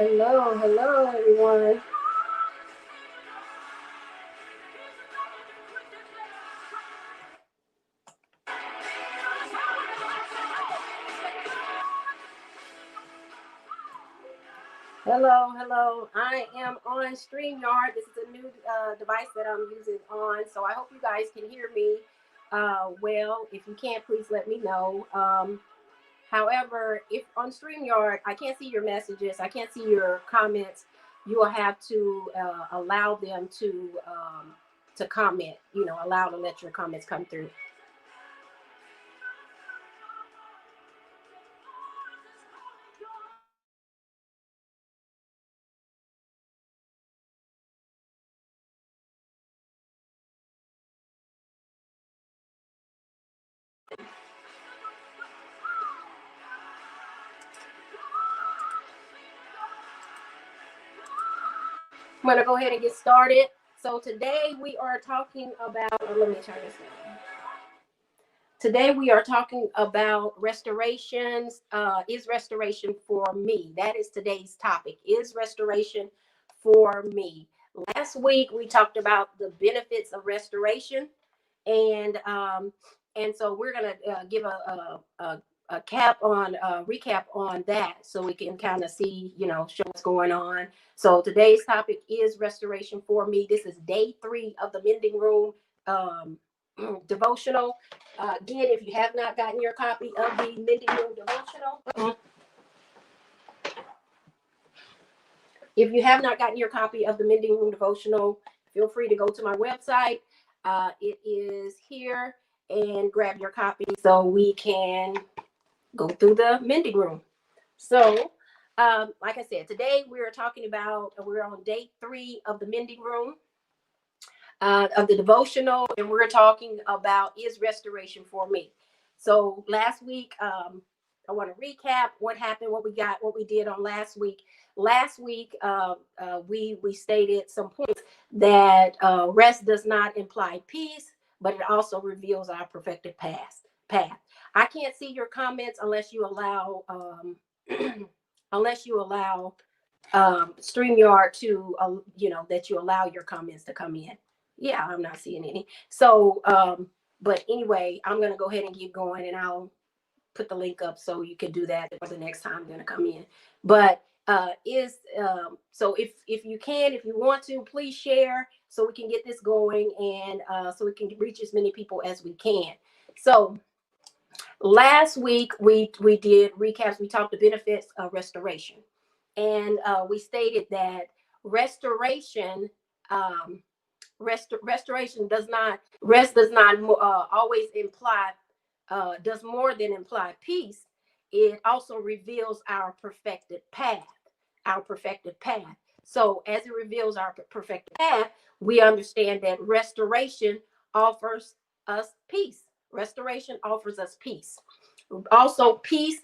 Hello, hello, everyone. Hello, hello. I am on StreamYard. This is a new device that I'm using on, so I hope you guys can hear me well. If you can't, please let me know. However, if on StreamYard, I can't see your messages, I can't see your comments, you will have to allow them to comment, allow to let your comments come through. I'm going to go ahead and get started. So today we are talking about, let me turn this down. Today we are talking about restorations. Is restoration for me? That is today's topic. Is restoration for me? Last week we talked about the benefits of restoration, and so we're gonna give a recap on that, so we can kind of see, show what's going on. So today's topic is restoration for me. This is day 3 of the Mending Room devotional. Again, if you have not gotten your copy of the Mending Room devotional, if you have not gotten your copy of the Mending Room devotional, feel free to go to my website. It is here, and grab your copy so we can go through the Mending Room. So, like I said, today we're on day 3 of the Mending Room. Of the devotional, and we're talking about is restoration for me. So last week, I want to recap what happened, what we did on last week. Last week, we stated some points that rest does not imply peace, but it also reveals our perfected path. I can't see your comments unless you allow StreamYard to that you allow your comments to come in. Yeah, I'm not seeing any. So, but anyway, I'm going to go ahead and keep going, and I'll put the link up so you can do that for the next time I'm going to come in. But so if you can, if you want to, please share so we can get this going, and so we can reach as many people as we can. So last week we did recaps. We talked the benefits of restoration, and we stated that restoration. Restoration does not always imply does more than imply peace. It also reveals our perfected path. So as it reveals our perfected path, we understand that restoration offers us peace. Restoration offers us peace. Also, peace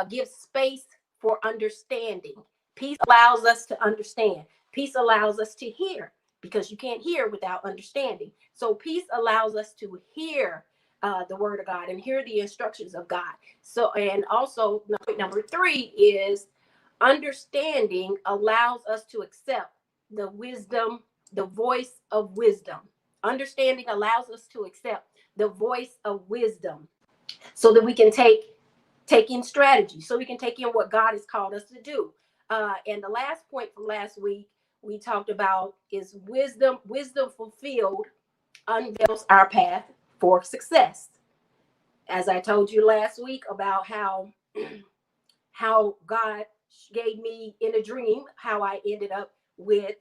gives space for understanding. Peace allows us to understand. Peace allows us to hear, because you can't hear without understanding. So peace allows us to hear the word of God and hear the instructions of God. So, and also number 3 is understanding allows us to accept the voice of wisdom. Understanding allows us to accept the voice of wisdom, so that we can take in strategy, so we can take in what God has called us to do. And the last point from last week we talked about is wisdom. Wisdom fulfilled unveils our path for success. As I told you last week about how God gave me in a dream how I ended up with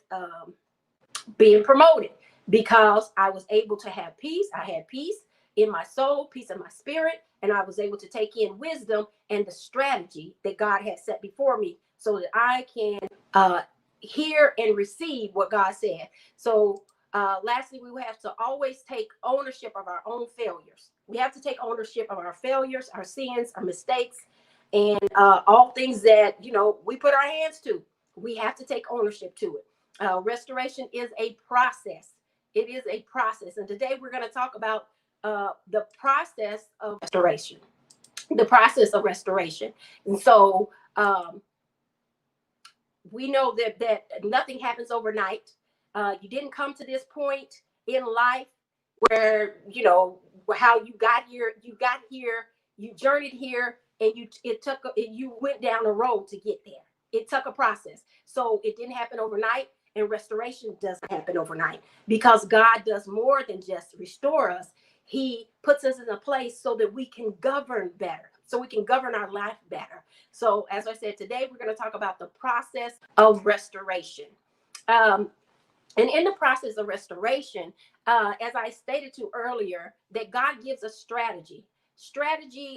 being promoted, because I was able to have peace. I had peace in my soul, peace in my spirit, and I was able to take in wisdom and the strategy that God had set before me, so that I can hear and receive what God said. So lastly, we have to always take ownership of our own failures. We have to take ownership of our failures, our sins, our mistakes, and all things that we put our hands to. We have to take ownership to it. Restoration is a process. It is a process. And today we're going to talk about the process of restoration. The process of restoration. And so We know that nothing happens overnight. You didn't come to this point in life where, how you got here. You journeyed here, and you went down a road to get there. It took a process. So it didn't happen overnight, and restoration doesn't happen overnight, because God does more than just restore us. He puts us in a place so that we can govern better, so we can govern our life better. So as I said, today we're going to talk about the process of restoration. And in the process of restoration, as I stated to earlier, that God gives us strategy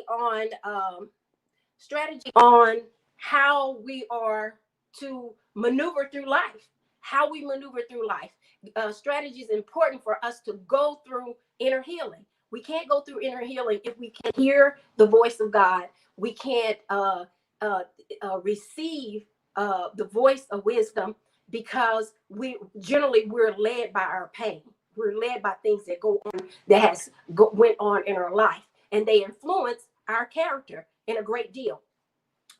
on how we are to maneuver through life, strategy is important for us to go through inner healing. We can't go through inner healing if we can't hear the voice of God. We can't receive the voice of wisdom, because we're led by our pain. We're led by things that went on in our life, and they influence our character in a great deal,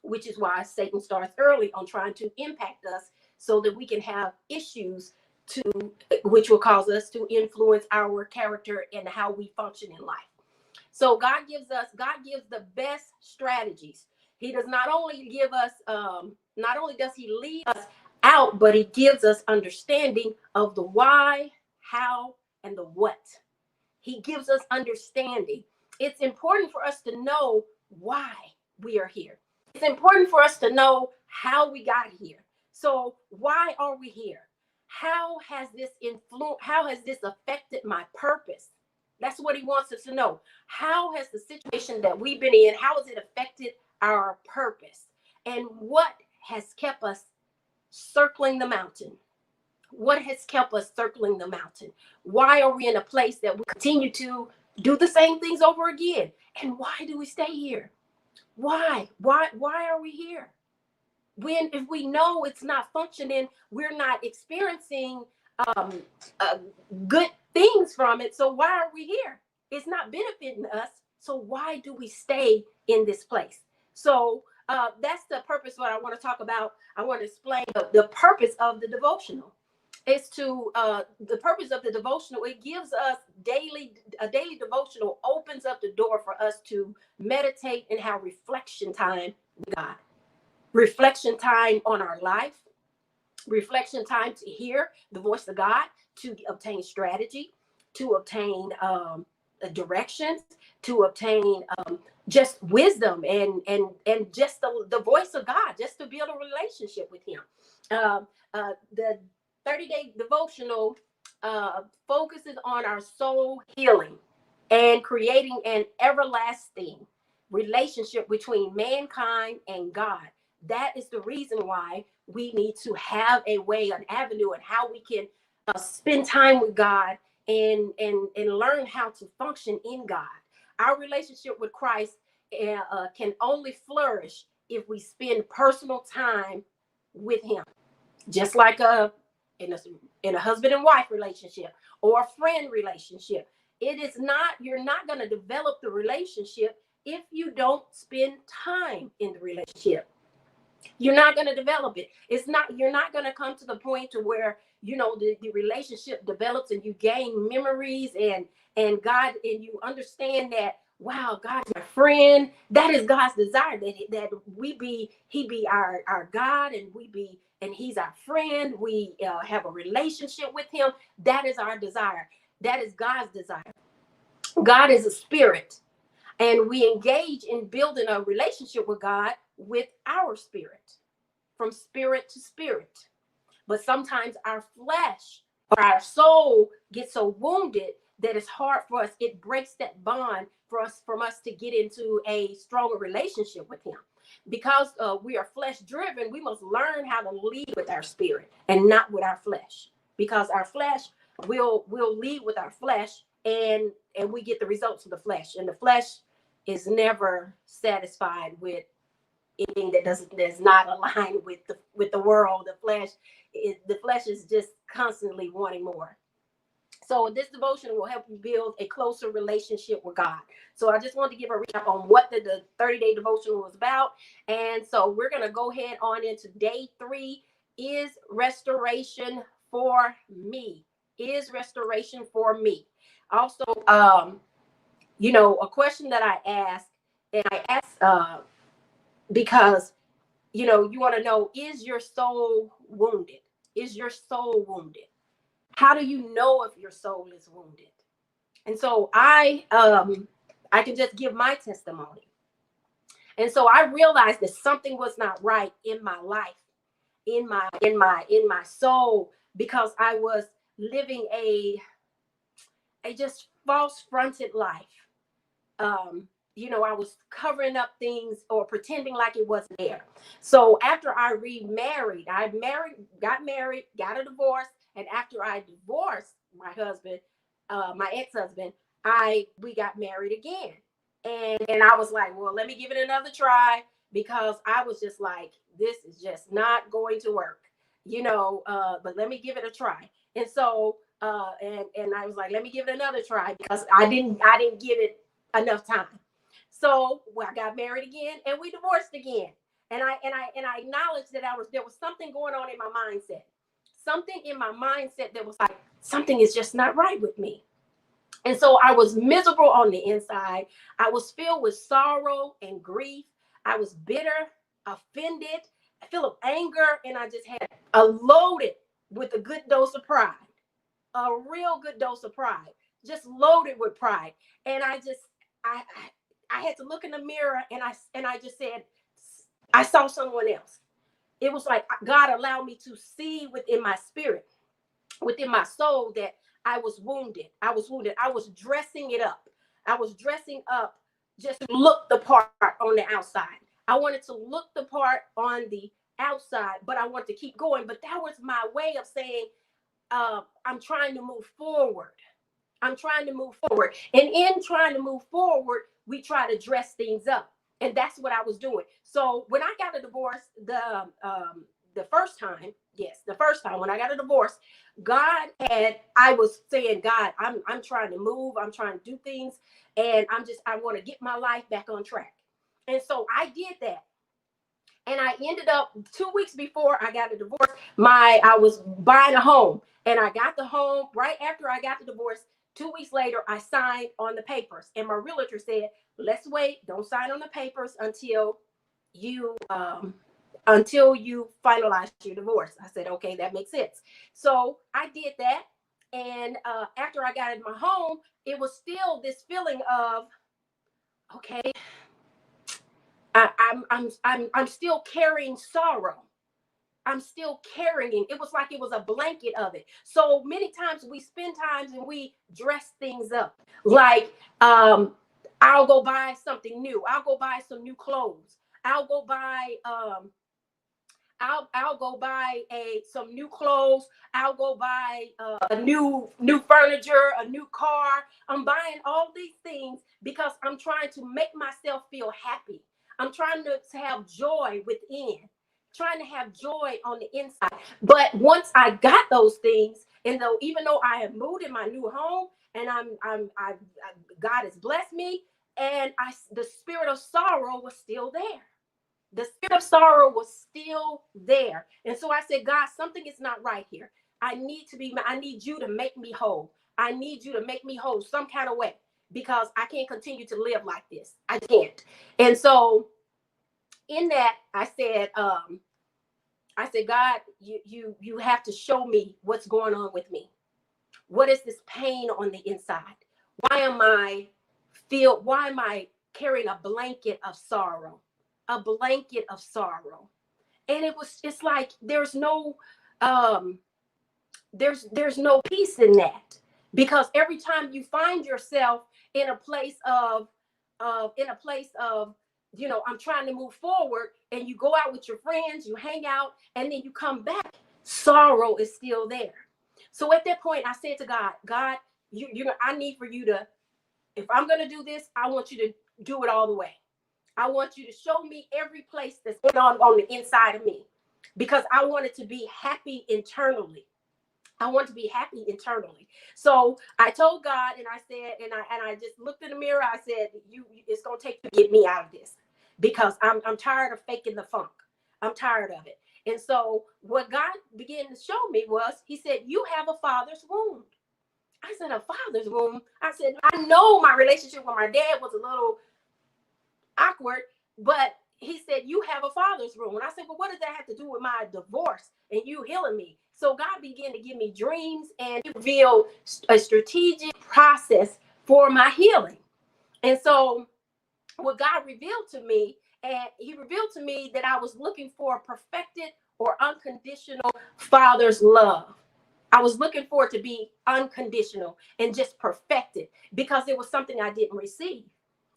which is why Satan starts early on trying to impact us, so that we can have issues which will cause us to influence our character and how we function in life. So God gives the best strategies. He does not only does he lead us out, but he gives us understanding of the why, how, and the what. He gives us understanding. It's important for us to know why we are here. It's important for us to know how we got here. So why are we here? How has this affected my purpose? That's what he wants us to know. How has the situation that we've been in, how has it affected our purpose? And what has kept us circling the mountain? What has kept us circling the mountain? Why are we in a place that we continue to do the same things over again? And why do we stay here? Why are we here? If we know it's not functioning, we're not experiencing good things from it. So why are we here? It's not benefiting us. So why do we stay in this place? So that's the purpose. What I want to talk about. I want to explain the purpose of the devotional. The purpose of the devotional. It gives us a daily devotional opens up the door for us to meditate and have reflection time with God. Reflection time on our life, reflection time to hear the voice of God, to obtain strategy, to obtain directions, to obtain just wisdom and just the voice of God, just to build a relationship with him. The 30-day devotional focuses on our soul healing and creating an everlasting relationship between mankind and God. That is the reason why we need to have an avenue, and how we can spend time with God and learn how to function in God. Our relationship with Christ can only flourish if we spend personal time with him, just like in a husband and wife relationship or a friend relationship. You're not going to develop the relationship if you don't spend time in the relationship. You're not going to develop it. You're not going to come to the point to where, the relationship develops and you gain memories and God, and you understand that, wow, God's my friend. That is God's desire, that he be our God, and he's our friend. We have a relationship with him. That is our desire. That is God's desire. God is a spirit, and we engage in building a relationship with God with our spirit, from spirit to spirit. But sometimes our flesh or our soul gets so wounded that it's hard for us. It breaks that bond from us to get into a stronger relationship with him. Because we are flesh driven, we must learn how to lead with our spirit and not with our flesh. Because our flesh will lead with our flesh, and we get the results of the flesh. And the flesh is never satisfied with anything that does not align with the world. The flesh is just constantly wanting more. So this devotion will help you build a closer relationship with God. So I just wanted to give a recap on what the 30-day devotion was about. And so we're going to go ahead on into day 3. is restoration for me? Is restoration for me? Also, a question that I ask, and I ask because, you want to know, is your soul wounded? Is your soul wounded? How do you know if your soul is wounded? And so I can just give my testimony. And so I realized that something was not right in my life, in my soul, because I was living a just false fronted life. I was covering up things or pretending like it wasn't there. So after I remarried, got married, got a divorce, and after I divorced my husband, my ex-husband, we got married again. And I was like, well, let me give it another try, because I was just like, this is just not going to work, but let me give it a try. And so and I was like, let me give it another try, because I didn't give it enough time. So I got married again, and we divorced again. And I acknowledged that there was something going on in my mindset. Something in my mindset that was like, something is just not right with me. And so I was miserable on the inside. I was filled with sorrow and grief. I was bitter, offended, full of anger, and I just had loaded with a good dose of pride, a real good dose of pride, just loaded with pride. And I had to look in the mirror, and I just said, I saw someone else. It was like God allowed me to see within my spirit, within my soul, that I was wounded. I was wounded. I was dressing it up. I was dressing up just to look the part on the outside. I wanted to look the part on the outside, but I wanted to keep going. But that was my way of saying, I'm trying to move forward. I'm trying to move forward. And in trying to move forward, we try to dress things up. And that's what I was doing. So when I got a divorce, the first time when I got a divorce, I was saying, God, I'm trying to move. I'm trying to do things. And I want to get my life back on track. And so I did that. And I ended up 2 weeks before I got a divorce, I was buying a home, and I got the home right after I got the divorce. 2 weeks later, I signed on the papers, and my realtor said, let's wait. Don't sign on the papers until you finalize your divorce. I said, okay, that makes sense. So I did that. And after I got in my home, it was still this feeling of, okay, I'm still carrying sorrow. I'm still carrying. It was like it was a blanket of it. So many times we spend times and we dress things up. Like, I'll go buy something new. I'll go buy some new clothes. I'll go buy I'll go buy some new clothes. I'll go buy a new furniture, a new car. I'm buying all these things because I'm trying to make myself feel happy. I'm trying to have joy within, trying to have joy on the inside. But once I got those things, and even though I have moved in my new home, and God has blessed me, and the spirit of sorrow was still there. The spirit of sorrow was still there. And so I said, God, something is not right here. I need you to make me whole. I need you to make me whole some kind of way, because I can't continue to live like this. I can't. And so in that, I said, God, you have to show me what's going on with me. What is this pain on the inside? Why am I carrying a blanket of sorrow? A blanket of sorrow. And it's like there's no peace in that, because every time you find yourself in a place of I'm trying to move forward, and you go out with your friends, you hang out, and then you come back, sorrow is still there. So at that point, I said to God, I need for you to, if I'm going to do this, I want you to do it all the way. I want you to show me every place that's going on the inside of me, because I wanted to be happy internally. I want to be happy internally. So I told God, and I said, and I just looked in the mirror. I said, it's going to take you to get me out of this, because I'm tired of faking the funk. I'm tired of it. And so what God began to show me was, he said, you have a father's wound. I said, a father's wound? I said, I know my relationship with my dad was a little awkward, but he said, you have a father's wound. And I said, well, what does that have to do with my divorce and you healing me? So God began to give me dreams and reveal a strategic process for my healing. And so what God revealed to me, and he revealed to me that I was looking for a perfected or unconditional father's love. I was looking for it to be unconditional and just perfected, because it was something I didn't receive.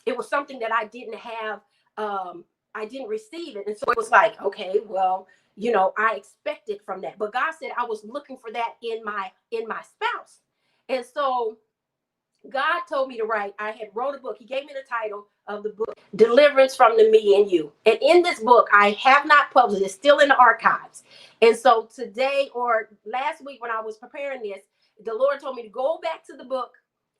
It was something that I didn't have. I didn't receive it. And so it was like, okay, well, I expected from that. But God said I was looking for that in my spouse. And so God told me to write. I had wrote a book. He gave me the title of the book, Deliverance from the Me and You. And in this book, I have not published it. It's still in the archives. And so today, or last week when I was preparing this, the Lord told me to go back to the book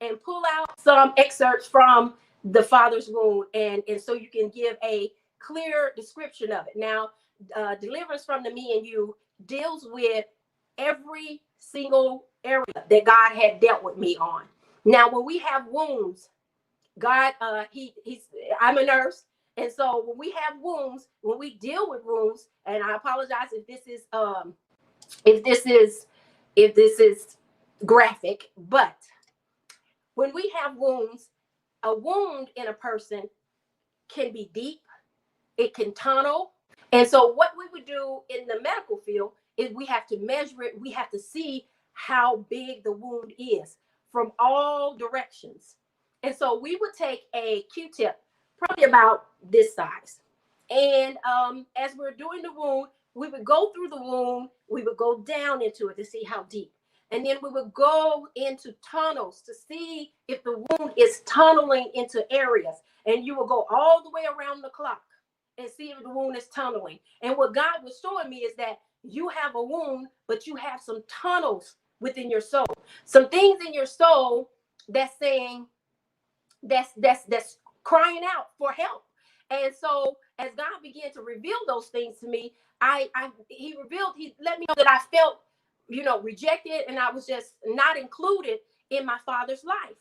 and pull out some excerpts from the Father's Wound. And so you can give a clear description of it. Now, Deliverance from the Me and You deals with every single area that God had dealt with me on. Now, when we have wounds, God, I'm a nurse. And so when we have wounds, when we deal with wounds, and I apologize if this is graphic, but when we have wounds, a wound in a person can be deep, it can tunnel. And so what we would do in the medical field is we have to measure it. We have to see how big the wound is from all directions. And so we would take a Q-tip, probably about this size. And as we're doing the wound, we would go through the wound. We would go down into it to see how deep. And then we would go into tunnels to see if the wound is tunneling into areas. And you will go all the way around the clock and see if the wound is tunneling. And what God was showing me is that you have a wound, but you have some tunnels within your soul, some things in your soul that's saying, that's crying out for help. And so as God began to reveal those things to me, he let me know that I felt, rejected, and I was just not included in my father's life.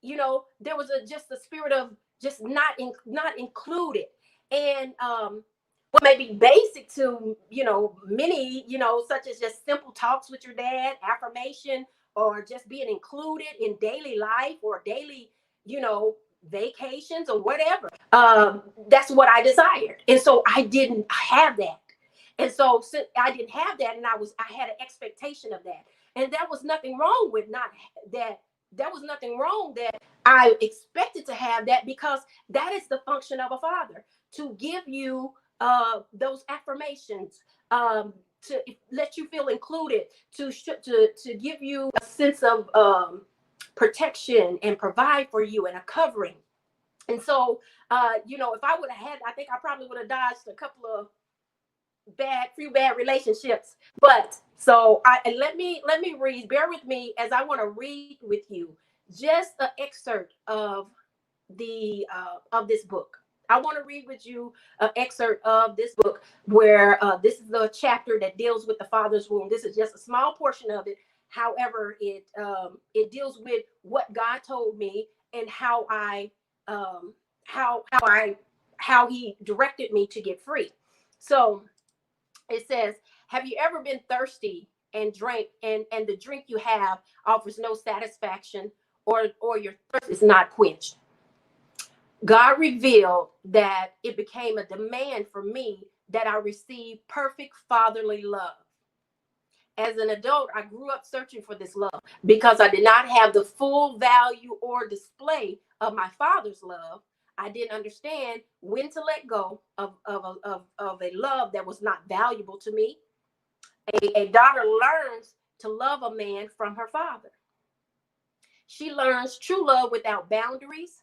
There was just a spirit of just not included. And what may be basic to many, such as just simple talks with your dad, affirmation, or just being included in daily life or daily, vacations or whatever. That's what I desired. And so I didn't have that. And so since I didn't have that, and I had an expectation of that. And there was nothing wrong with not that. There was nothing wrong that I expected to have that, because that is the function of a father, to give you those affirmations, to let you feel included, to give you a sense of protection and provide for you and a covering. And so, if I would have had, I think I probably would have dodged a couple of few bad relationships. But so let me read, bear with me as I want to read with you just an excerpt of this book. I want to read with you an excerpt of this book where this is the chapter that deals with the father's wound. This is just a small portion of it. However, it deals with what God told me and how he directed me to get free. So it says, have you ever been thirsty and drank and the drink you have offers no satisfaction, or your thirst is not quenched? God revealed that it became a demand for me that I receive perfect fatherly love. As an adult, I grew up searching for this love because I did not have the full value or display of my father's love. I didn't understand when to let go of a love that was not valuable to me. A daughter learns to love a man from her father. She learns true love without boundaries.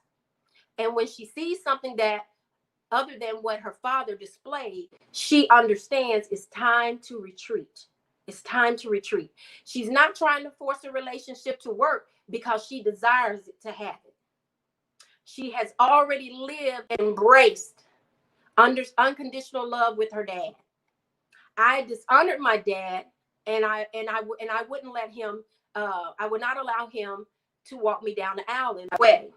And when she sees something that other than what her father displayed, she understands it's time to retreat. It's time to retreat. She's not trying to force a relationship to work because she desires it to happen. She has already lived and embraced unconditional love with her dad. I dishonored my dad, and I wouldn't let him. I would not allow him to walk me down the aisle in the way.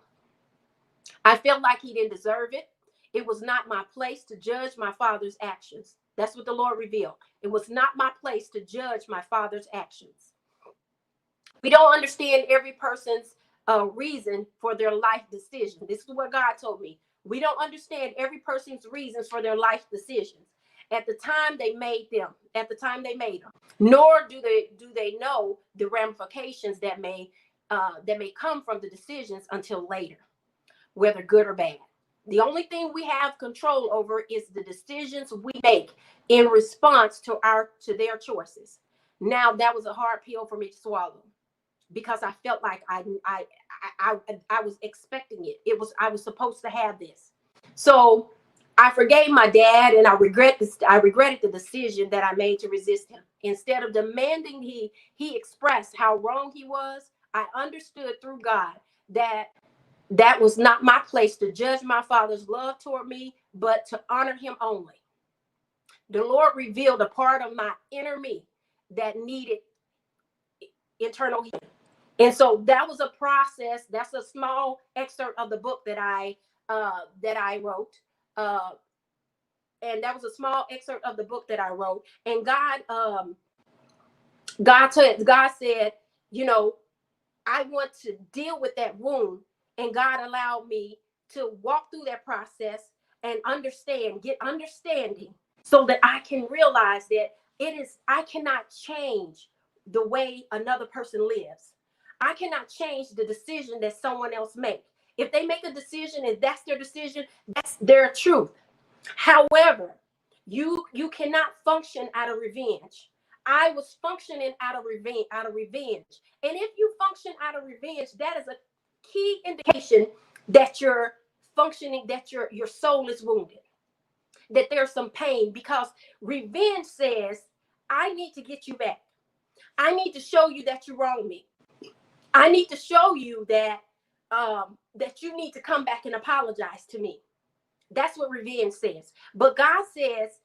I felt like he didn't deserve it. It was not my place to judge my father's actions. That's what the Lord revealed. It was not my place to judge my father's actions. We don't understand every person's reason for their life decision. This is what God told me. We don't understand every person's reasons for their life decisions at the time they made them. Nor do they know the ramifications that may come from the decisions until later, whether good or bad. The only thing we have control over is the decisions we make in response to their choices. Now, that was a hard pill for me to swallow, because I felt like I was expecting it. I was supposed to have this. So I forgave my dad, and I regretted the decision that I made to resist him. Instead of demanding he expressed how wrong he was, I understood through God that was not my place to judge my father's love toward me, but to honor him only. The Lord revealed a part of my inner me that needed internal healing. And so that was a process. That's a small excerpt of the book that I wrote. And that was a small excerpt of the book that I wrote. And God said, I want to deal with that wound. And God allowed me to walk through that process and get understanding, so that I can realize that I cannot change the way another person lives. I cannot change the decision that someone else makes. If they make a decision and that's their decision, that's their truth. However, you cannot function out of revenge. I was functioning out of revenge. And if you function out of revenge, that is a key indication that you're functioning, that your soul is wounded, that there's some pain, because revenge says, I need to get you back. I need to show you that you wronged me. I need to show you that you need to come back and apologize to me. That's what revenge says. But God says,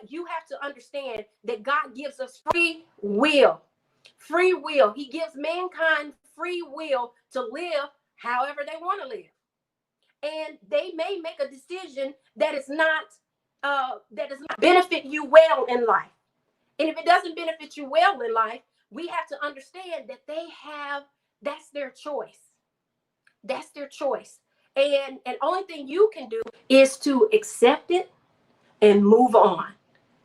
you have to understand that God gives us free will. Free will. He gives mankind free will to live however they want to live. And they may make a decision that does not benefit you well in life. And if it doesn't benefit you well in life, we have to understand that that's their choice. That's their choice. And only thing you can do is to accept it and move on.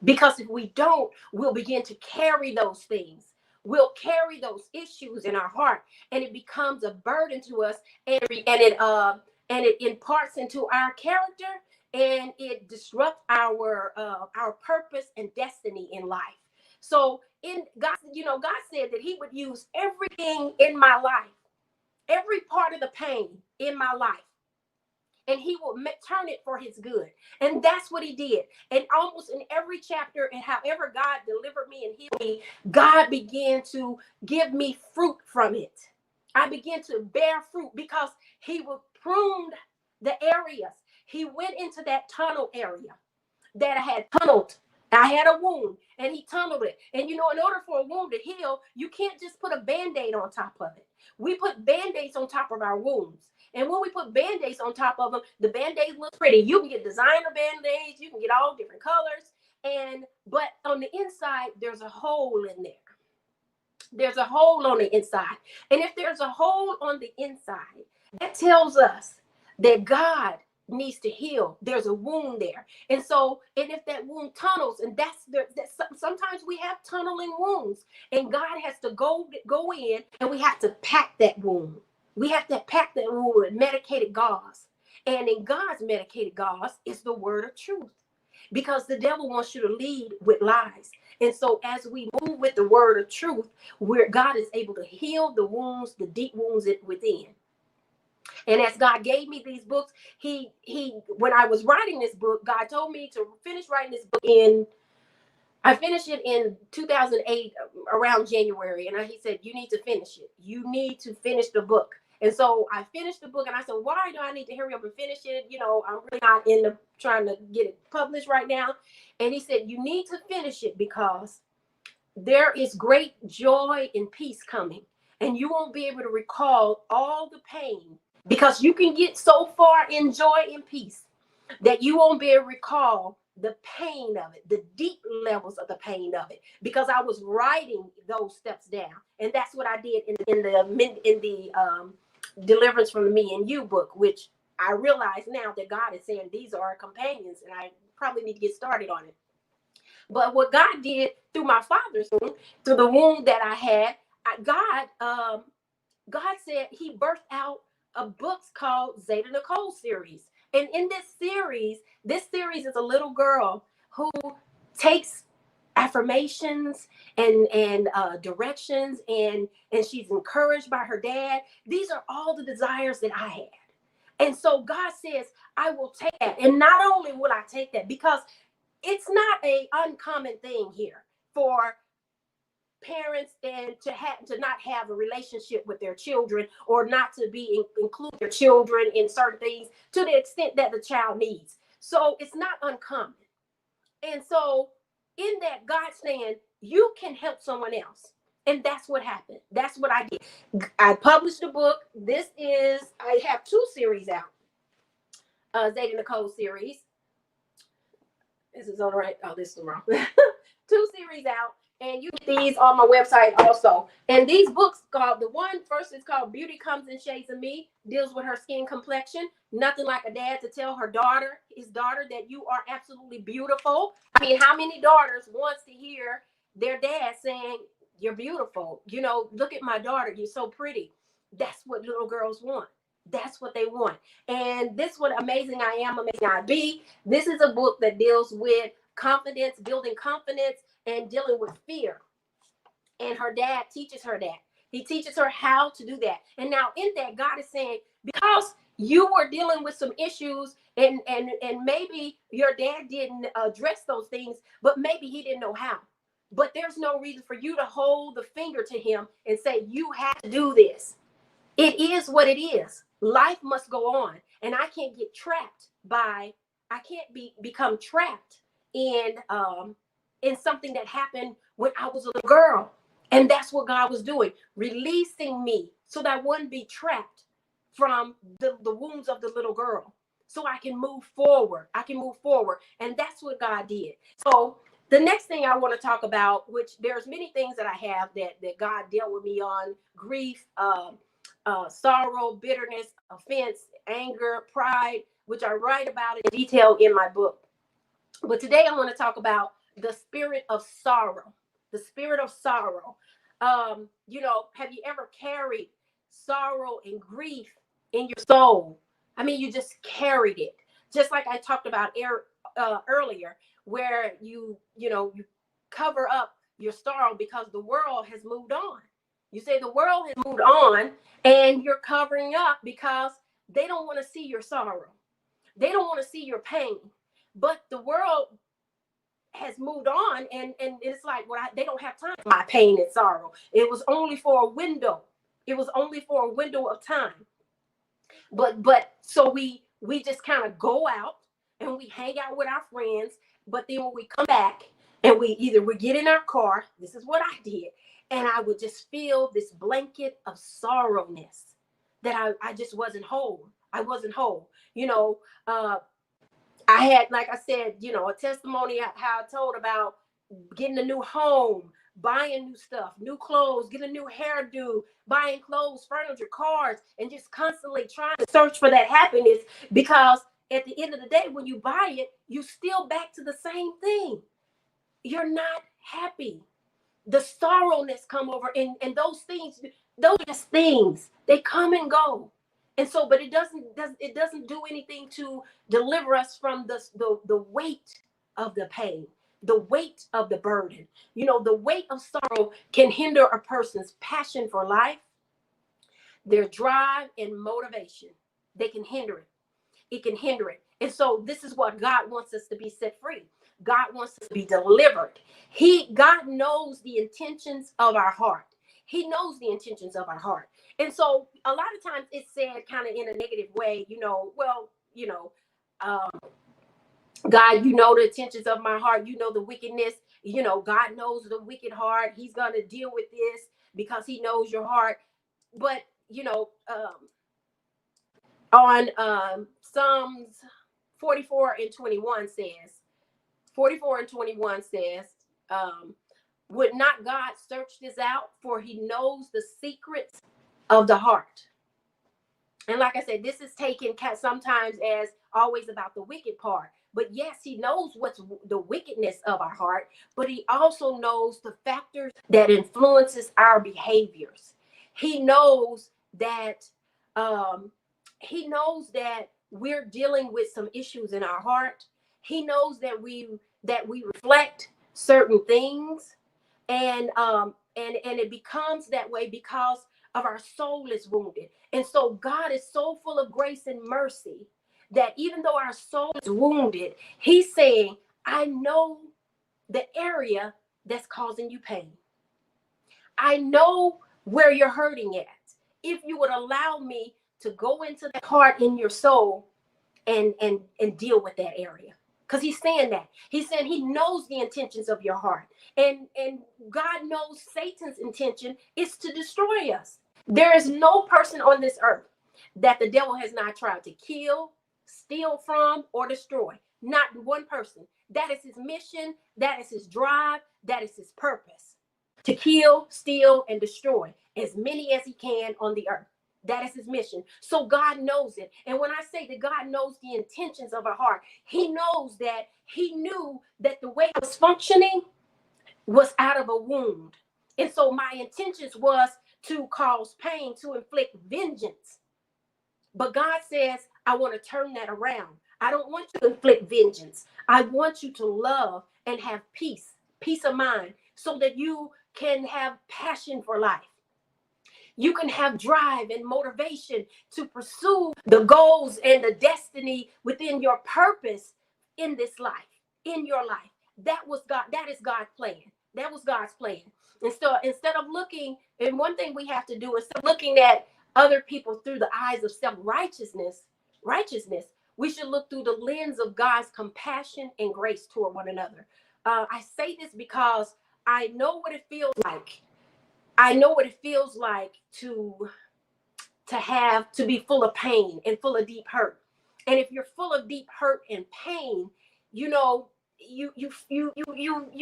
Because if we don't, we'll begin to carry those things. We'll carry those issues in our heart, and it becomes a burden to us, and it imparts into our character, and it disrupts our purpose and destiny in life. So God said that he would use everything in my life, every part of the pain in my life, and he will turn it for his good. And that's what he did. And almost in every chapter, and however God delivered me and healed me, God began to give me fruit from it. I began to bear fruit because he would prune the areas. He went into that tunnel area that I had tunneled. I had a wound, and he tunneled it. And in order for a wound to heal, you can't just put a Band-Aid on top of it. We put Band-Aids on top of our wounds. And when we put Band-Aids on top of them, the Band-Aids look pretty. You can get designer Band-Aids. You can get all different colors. But on the inside, there's a hole in there. There's a hole on the inside. And if there's a hole on the inside, that tells us that God needs to heal. There's a wound there. And if that wound tunnels, and sometimes we have tunneling wounds, and God has to go in, and we have to pack that wound. We have to pack that wound with medicated gauze. And in God's medicated gauze is the word of truth, because the devil wants you to lead with lies. And so as we move with the word of truth, where God is able to heal the wounds, the deep wounds within. And as God gave me these books, when I was writing this book, God told me to finish writing this book I finished it in 2008 around January. And he said, you need to finish it. You need to finish the book. And so I finished the book and I said, why do I need to hurry up and finish it? You know, I'm really not in the trying to get it published right now. And he said, you need to finish it because there is great joy and peace coming. And you won't be able to recall all the pain because you can get so far in joy and peace that you won't be able to recall the pain of it, the deep levels of the pain of it, because I was writing those steps down. And that's what I did in the Deliverance from the Me and You book, which I realize now that God is saying these are our companions, and I probably need to get started on it. But what God did through my father's womb, through the womb that I had, God said he birthed out a book called Zeta Nicole series. And in this series is a little girl who takes affirmations and directions, and she's encouraged by her dad. These are all the desires that I had. And so God says, I will take that. And not only will I take that, because it's not a uncommon thing here for parents and to not have a relationship with their children, or not to include their children in certain things to the extent that the child needs. So it's not uncommon. And so in that, God's saying you can help someone else. And that's what happened. That's what I did. I published a book. I have 2 series out. Zeta Nicole series. This is on the right. Oh, this is wrong. 2 series out. And you get these on my website also. And these books the one first is called Beauty Comes in Shades of Me, deals with her skin complexion. Nothing like a dad to tell his daughter that you are absolutely beautiful. I mean, how many daughters wants to hear their dad saying, you're beautiful? You know, look at my daughter. You're so pretty. That's what little girls want. That's what they want. And this one, Amazing I Am, Amazing I Be. This is a book that deals with confidence, building confidence, and dealing with fear. And her dad teaches her that. He teaches her how to do that. And now in that, God is saying, because you were dealing with some issues, and maybe your dad didn't address those things, but maybe he didn't know how. But there's no reason for you to hold the finger to him and say, you have to do this. It is what it is. Life must go on. And I can't get trapped become trapped in something that happened when I was a little girl. And that's what God was doing, releasing me so that I wouldn't be trapped from the wounds of the little girl, so I can move forward. And that's what God did. So the next thing I want to talk about, which there's many things that I have that God dealt with me on: grief, sorrow, bitterness, offense, anger, pride, which I write about in detail in my book. But today I want to talk about the spirit of sorrow. The spirit of sorrow. Have you ever carried sorrow and grief in your soul? I mean, you just carried it. Just like I talked about earlier, where you cover up your sorrow because the world has moved on. You say the world has moved on, and you're covering up because they don't want to see your sorrow. They don't want to see your pain. But the world has moved on, and it's like, well, they don't have time for my pain and sorrow. It was only for a window. It was only for a window of time. But so we just kind of go out and we hang out with our friends. But then when we come back and we get in our car, this is what I did, and I would just feel this blanket of sorrowness that I just wasn't whole. I wasn't whole. I had, like I said, a testimony how I told about getting a new home, buying new stuff, new clothes, getting a new hairdo, buying clothes, furniture, cars, and just constantly trying to search for that happiness, because at the end of the day, when you buy it, you still back to the same thing. You're not happy. The sorrowness come over, and those things, those are just things. They come and go. And so, but it doesn't do anything to deliver us from the weight of the pain, the weight of the burden. The weight of sorrow can hinder a person's passion for life, their drive and motivation. They can hinder it. It can hinder it. And so this is what God wants us to be set free. God wants us to be delivered. God knows the intentions of our heart. He knows the intentions of our heart. And so a lot of times it's said kind of in a negative way, well, God, you know the intentions of my heart, you know the wickedness, God knows the wicked heart. He's going to deal with this because he knows your heart. But, on Psalms 44 and 21 says, would not God search this out? For he knows the secrets of the heart. And like I said, this is taken sometimes as always about the wicked part. But yes, he knows what's the wickedness of our heart, but he also knows the factors that influences our behaviors. He knows that we're dealing with some issues in our heart. He knows that we reflect certain things, and it becomes that way because of our soul is wounded. And so God is so full of grace and mercy that even though our soul is wounded, he's saying, I know the area that's causing you pain. I know where you're hurting at. If you would allow me to go into the heart in your soul and deal with that area. Because he's saying that. He's saying he knows the intentions of your heart. And God knows Satan's intention is to destroy us. There is no person on this earth that the devil has not tried to kill, steal from, or destroy. Not one person. That is his mission. That is his drive. That is his purpose. To kill, steal, and destroy as many as he can on the earth. That is his mission. So God knows it. And when I say that God knows the intentions of our heart, he knows that he knew that the way I was functioning was out of a wound. And so my intentions was to cause pain, to inflict vengeance. But God says, I want to turn that around. I don't want you to inflict vengeance. I want you to love and have peace of mind, so that you can have passion for life. You can have drive and motivation to pursue the goals and the destiny within your purpose in this life, in your life. That is God's plan. That was God's plan. And so instead of looking, and one thing we have to do is looking at other people through the eyes of self-righteousness, we should look through the lens of God's compassion and grace toward one another. I say this because I know what it feels like. I know what it feels like to be full of pain and full of deep hurt. And if you're full of deep hurt and pain, you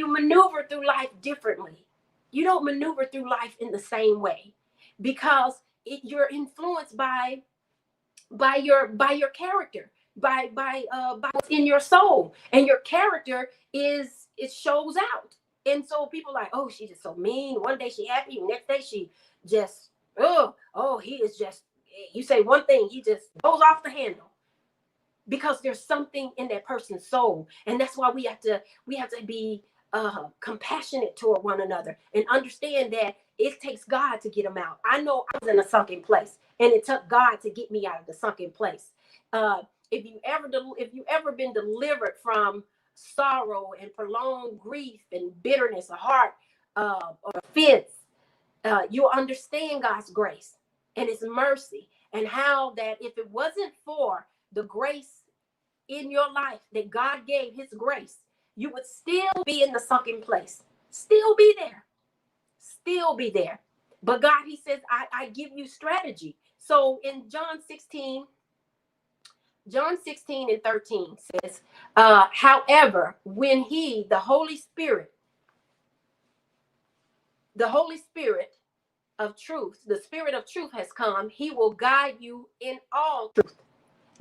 maneuver through life differently. You don't maneuver through life in the same way, because you're influenced by your character, by what's in your soul, and your character it shows out. And so people are like, oh, she's just so mean. One day she happy, next day she just he is just, you say one thing, he just goes off the handle, because there's something in that person's soul. And that's why we have to be compassionate toward one another and understand that it takes God to get them out. I know I was in a sunken place, and it took God to get me out of the sunken place. If you ever been delivered from sorrow and prolonged grief and bitterness of heart, or offense, you'll understand God's grace and his mercy, and how that if it wasn't for the grace in your life that God gave, his grace, you would still be in the sunken place, still be there. But God, he says, I give you strategy. So in John 16 and 13 says, however, when the Holy Spirit of truth, the Spirit of truth has come, he will guide you in all truth.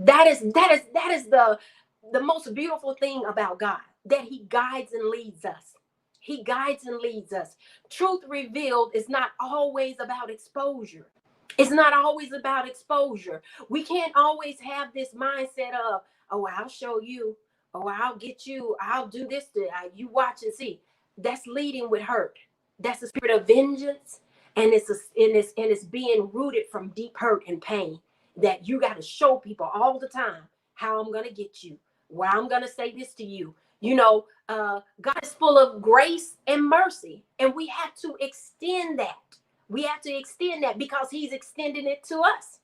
That is the most beautiful thing about God, that he guides and leads us. He guides and leads us. Truth revealed is not always about exposure. It's not always about exposure. We can't always have this mindset of, oh, I'll show you, oh, I'll get you, I'll do this to you, watch and see. That's leading with hurt. That's the spirit of vengeance, and it's being rooted from deep hurt and pain, that you got to show people all the time how I'm going to get you, why I'm going to say this to you. God is full of grace and mercy, and we have to extend that We have to extend that because he's extending it to us.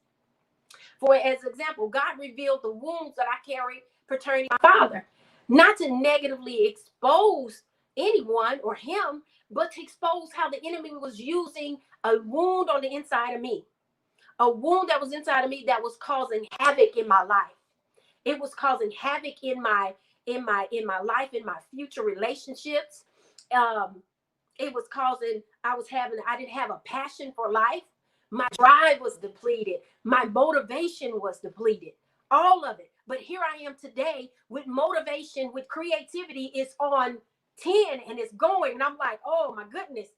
For as example, God revealed the wounds that I carry pertaining to my father, not to negatively expose anyone or him, but to expose how the enemy was using a wound on the inside of me, a wound that was inside of me that was causing havoc in my life. It was causing havoc in my life, in my future relationships. It was causing, I didn't have a passion for life. My drive was depleted. My motivation was depleted. All of it. But here I am today with motivation, with creativity. It's on 10 and it's going. And I'm like, oh my goodness.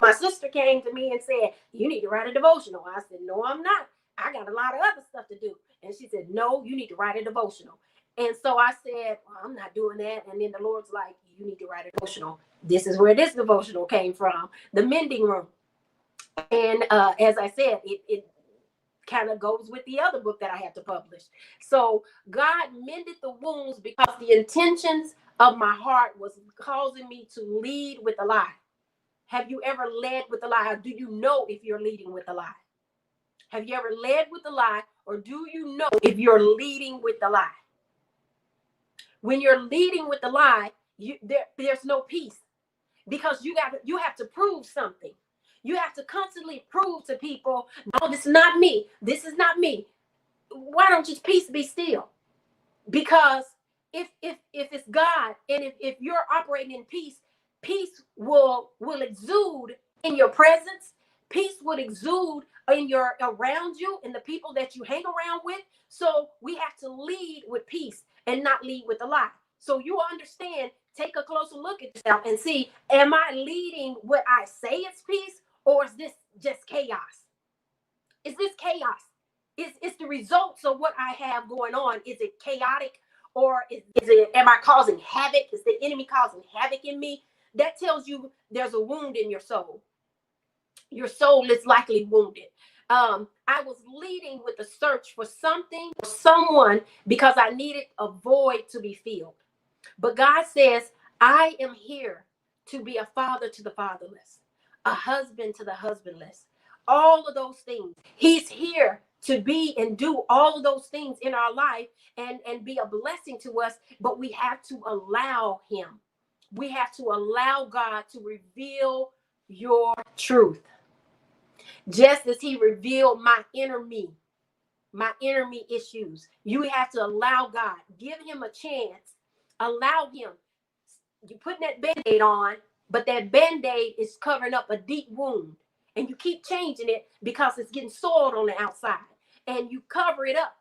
My sister came to me and said, you need to write a devotional. I said, no, I'm not. I got a lot of other stuff to do. And she said, no, you need to write a devotional. And so I said, well, I'm not doing that. And then the Lord's like, you need to write a devotional. This is where this devotional came from, the Mending Room. And as I said, it kind of goes with the other book that I have to publish. So God mended the wounds because the intentions of my heart was causing me to lead with a lie. Have you ever led with a lie? Or do you know if you're leading with a lie? Have you ever led with a lie, or do you know if you're leading with the lie? When you're leading with the lie, there's no peace, because you have to prove something. You have to constantly prove to people, no, this is not me. This is not me. Why don't you peace be still? Because if it's God, and if you're operating in peace, peace will exude in your presence. Peace would exude in your around you and the people that you hang around with. So we have to lead with peace and not lead with a lie. So you understand, take a closer look at yourself and see, am I leading what I say is peace, or is this just chaos? Is this chaos? Is the results of what I have going on, is it chaotic, or am I causing havoc? Is the enemy causing havoc in me? That tells you there's a wound in your soul. Your soul is likely wounded. I was leading with a search for something or someone because I needed a void to be filled. But God says, I am here to be a father to the fatherless, a husband to the husbandless, all of those things. He's here to be and do all of those things in our life and be a blessing to us, but we have to allow him. We have to allow God to reveal your truth. Just as he revealed my inner me issues, you have to allow God, give him a chance, allow him. You're putting that Band-Aid on, but that Band-Aid is covering up a deep wound, and you keep changing it because it's getting soiled on the outside, and you cover it up.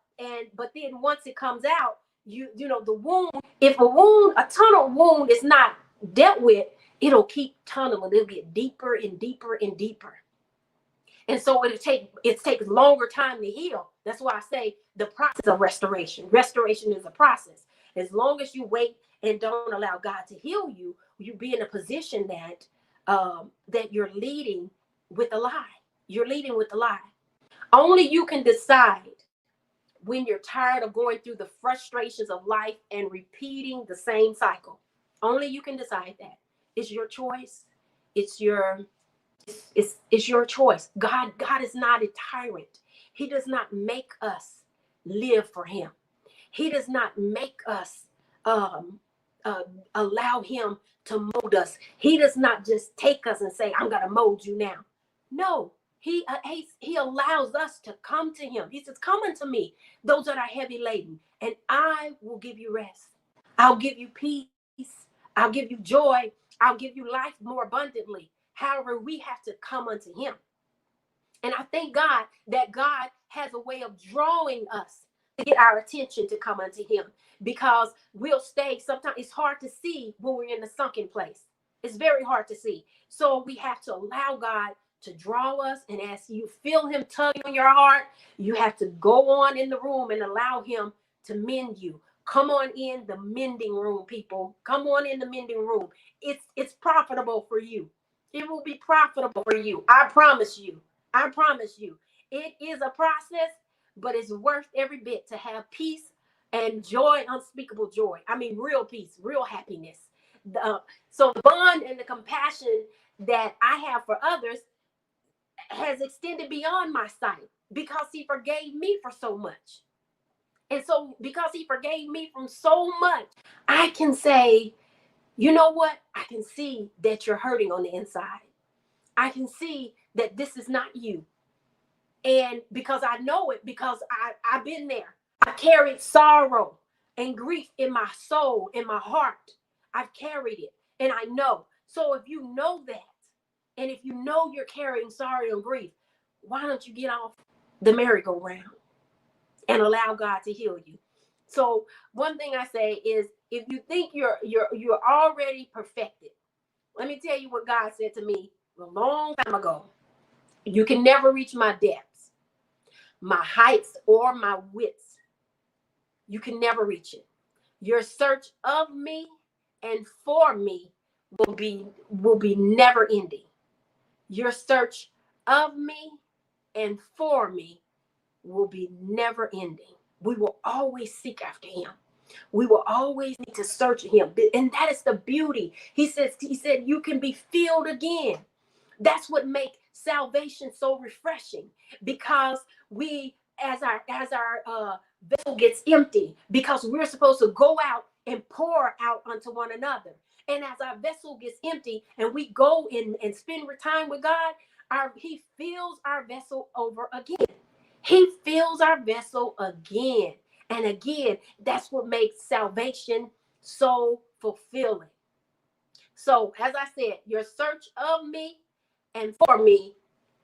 But then once it comes out, you know the wound, if a tunnel wound is not dealt with, it'll keep tunneling. It'll get deeper and deeper and deeper. And so it takes longer time to heal. That's why I say the process of restoration. Restoration is a process. As long as you wait and don't allow God to heal you, you be in a position that you're leading with a lie. You're leading with a lie. Only you can decide when you're tired of going through the frustrations of life and repeating the same cycle. Only you can decide that. It's your choice. It's your choice. God is not a tyrant. He does not make us live for him. He does not make us allow him to mold us. He does not just take us and say, I'm going to mold you now. No, he allows us to come to him. He says, come unto me, those that are heavy laden, and I will give you rest. I'll give you peace. I'll give you joy. I'll give you life more abundantly. However, we have to come unto him. And I thank God that God has a way of drawing us to get our attention to come unto him, because we'll stay. Sometimes it's hard to see when we're in the sunken place. It's very hard to see. So we have to allow God to draw us. And as you feel him tugging on your heart, you have to go on in the room and allow him to mend you. Come on in the mending room, people. Come on in the mending room. It's profitable for you. It will be profitable for you. I promise you. I promise you. It is a process, but it's worth every bit to have peace and joy, unspeakable joy. I mean, real peace, real happiness. So the bond and the compassion that I have for others, has extended beyond my sight because he forgave me for so much. And so because he forgave me from so much, I can say, you know what? I can see that you're hurting on the inside. I can see that this is not you. And because I know it, because I've been there. I carried sorrow and grief in my soul, in my heart. I've carried it and I know. So if you know that, and if you know you're carrying sorrow and grief, why don't you get off the merry-go-round and allow God to heal you? So one thing I say is, if you think you're already perfected, let me tell you what God said to me a long time ago. You can never reach my depths, my heights, or my widths. You can never reach it. Your search of me and for me will be never ending. Your search of me and for me will be never ending. We will always seek after him. We will always need to search him. And that is the beauty. He said, you can be filled again. That's what makes salvation so refreshing, because we, as our vessel gets empty, because we're supposed to go out and pour out unto one another. And as our vessel gets empty and we go in and spend time with God, he fills our vessel over again. He fills our vessel again and again. That's what makes salvation so fulfilling. So, as I said, your search of me and for me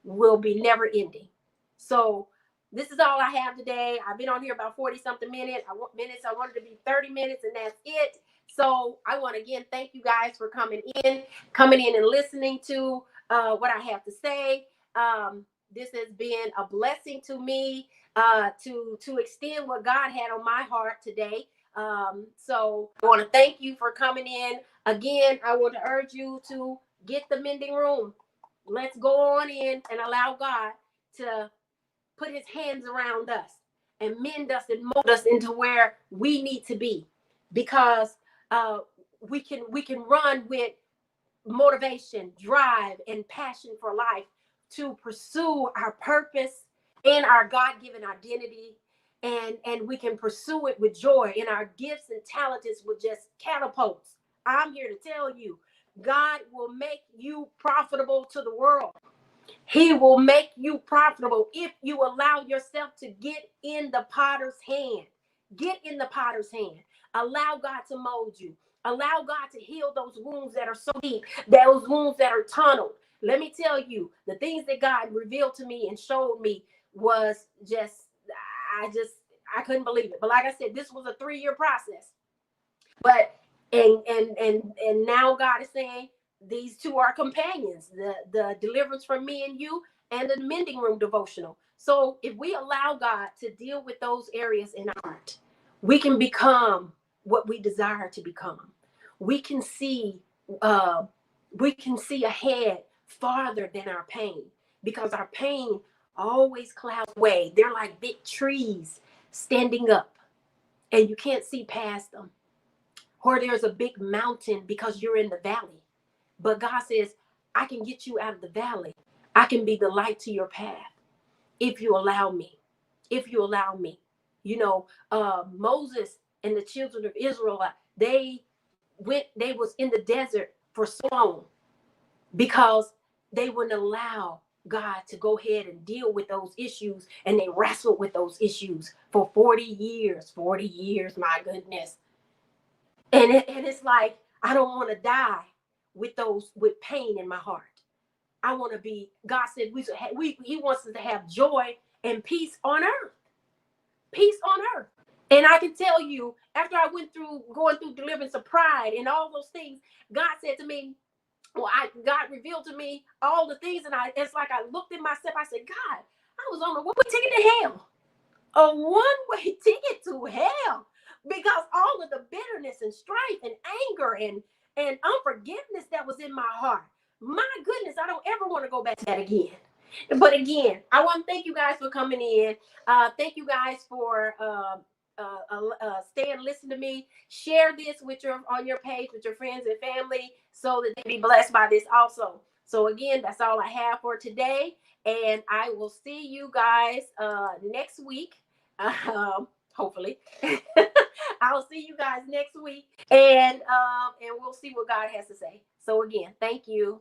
will be never ending. So, this is all I have today. I've been on here about 40 something minutes. I wanted to be 30 minutes, and that's it. So, I want to again thank you guys for coming in and listening to what I have to say. This has been a blessing to me to extend what God had on my heart today. So I want to thank you for coming in. Again, I want to urge you to get the mending room. Let's go on in and allow God to put his hands around us and mend us and mold us into where we need to be, because we can run with motivation, drive, and passion for life to pursue our purpose and our God-given identity, and we can pursue it with joy, and our gifts and talents will just catapult. I'm here to tell you, God will make you profitable to the world. He will make you profitable if you allow yourself to get in the potter's hand. Get in the potter's hand. Allow God to mold you. Allow God to heal those wounds that are so deep, those wounds that are tunneled. Let me tell you, the things that God revealed to me and showed me was I couldn't believe it. But like I said, this was a 3-year process. But and now God is saying these two are companions, the deliverance from me and you, and the mending room devotional. So if we allow God to deal with those areas in our heart, we can become what we desire to become. We can see ahead farther than our pain, because our pain always clouds away. They're like big trees standing up, and you can't see past them. Or there's a big mountain because you're in the valley. But God says, I can get you out of the valley. I can be the light to your path if you allow me. If you allow me. You know, Moses and the children of Israel, they was in the desert for so long because they wouldn't allow God to go ahead and deal with those issues, and they wrestled with those issues for 40 years. 40 years, my goodness. And it's like, I don't want to die with pain in my heart. I want to be, God said he wants us to have joy and peace on earth. Peace on earth. And I can tell you, after I went through going through deliverance of pride and all those things, God said to me, God revealed to me all the things, and it's like I looked at myself. I said, God, I was on a one-way ticket to hell. A one-way ticket to hell, because all of the bitterness and strife and anger and unforgiveness that was in my heart. My goodness, I don't ever want to go back to that again. But again, I want to thank you guys for coming in. Thank you guys for stay and listen to me. Share this on your page with your friends and family so that they be blessed by this also. So again, that's all I have for today. And I will see you guys next week. Hopefully. I'll see you guys next week. And we'll see what God has to say. So again, thank you.